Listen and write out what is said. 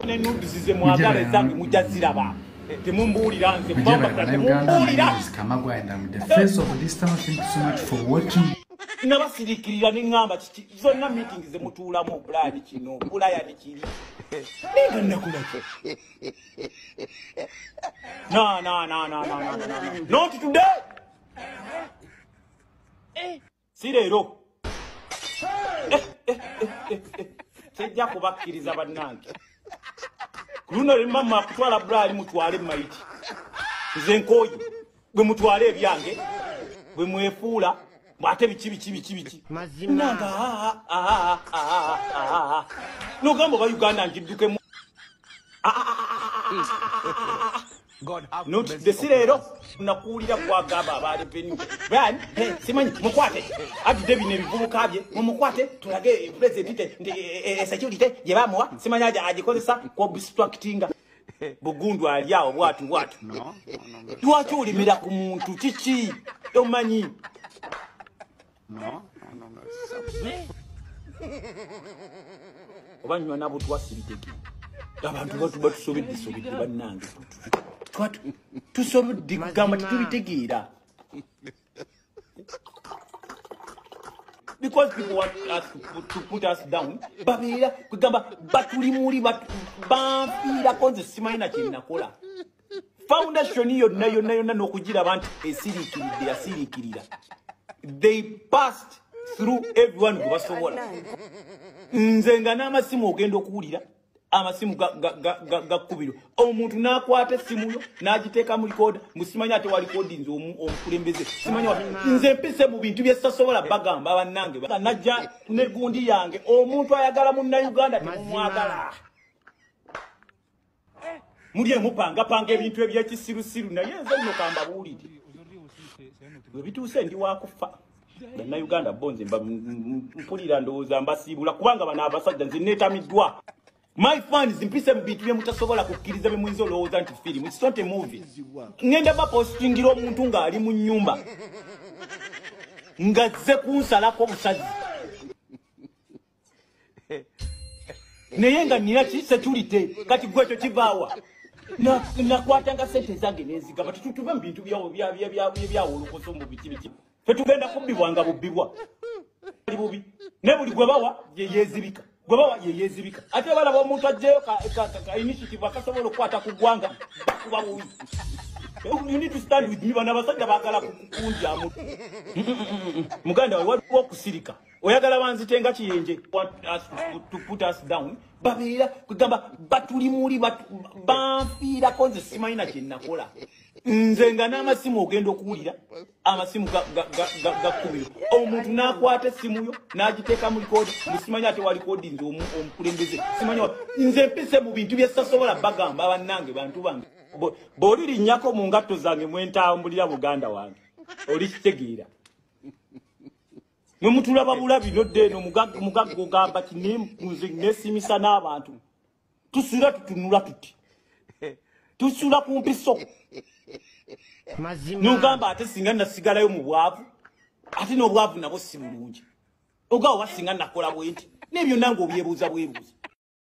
Ne nudusize mwagala zange mujaziraba. Temumbulira nze kubamba temumbulira. Kamagwanda, the face of this time. Thank you so much for watching. Nabasirikirira n'ingamba kiki zonna meetings ze mutuulamu bulani kino bulaya nikiri ninga nakulako no not today sirero sejja kubakkiriza bannange luno limama kutwala bulali mutwale maiti nze nkoyi bwe mutwale ebyange bwe mwefuula Mate bichi nanga no gambo ba Uganda njiduke mu God have no desirero nakulira kwa gaba abali peni bani simanyi mukwate ati debi ne bivubuka bye mumukwate tulage president security je bamwa simanyi agikozesa ko obstructinga bugundu aliawo bwatu no twatu ulimira ku muntu chichi yomanyi No. Obanywa nabo twasibiteki. Abantu batu batusobedde bannange. Twatu tusobedde kugamba tubitegeera. Because people want us to put us down. Babira kugamba batulimuli bamfiira konze simanyi na kye nakola. Foundation yonna n'okugira abantu asirikirira. They passed through everyone who was so nze nga n'amasimu ogenda okuwulira amasimu gakkubiro omuntu n'akwata essimu yo n'agiteeka mu likoda musimanya ate wa likodinze omukulembeze simanya nze mpise mu bintu bye sasobola bagamba bannange najja ne gundi yange omuntu ayagala munnayuganda temumwagala mulye mupanga ebintu ebyekisirusiru naye nze nno kamba buwulire bituuse ndi wakufa Bannayuganda bonze mpulira ndowooza mbasiibula kubanga bano abasajja nze neetamiddwa. My fans mpise mu bintu bye mutasobola kukkiriza bye muyinza olowooza nti film. It's not a movie. Ngenda bapostingira omuntu ng'ali mu nnyumba ngazze kunsalako busazi. Naye nga nina security kati gwekyo kivaawa. Nakwatanga sente zange nezigaba tutuve mu bintu byawolukoso mu biki fetugenda kubbibwanga bubbibwa bubi ne buli gwe bawa yeyezibika ate balaba omuntu ajjeyo ka initiative akasobola okukwata ku ggwanga kuba bubi. You need to stand with me bana abasajja baagala kukunjamu muganda waliwo okusirika oyagala banzitenga kiyenje to put us down babira kugamba batulimuli bamfiirako nze simanyi na kye nakola nze nga n'amasimu ogenda okuwulira amasimu gakkubiro omuntu n'akwata essimu yo n'agiteeka mu likodi musimanyi ate wa likodinze omukulembeze simanyi nze mpise mu bintu bye sasobola bagamba bannange bantu bange bw'olirinnyako mu ngatto zange mwentambulira muganda wange olikitegeera mwe mutulaba bulabi nodde eno mugagga ogamba nze nesimisa n'abantu tusula tutunula tuti tusula ku mpiso nogamba ate singa nasigalayo mu bwavu ate n'obwavu nabo si bulungi ogawo wasinga nakola bwenti n'ebyo nange obyebuuza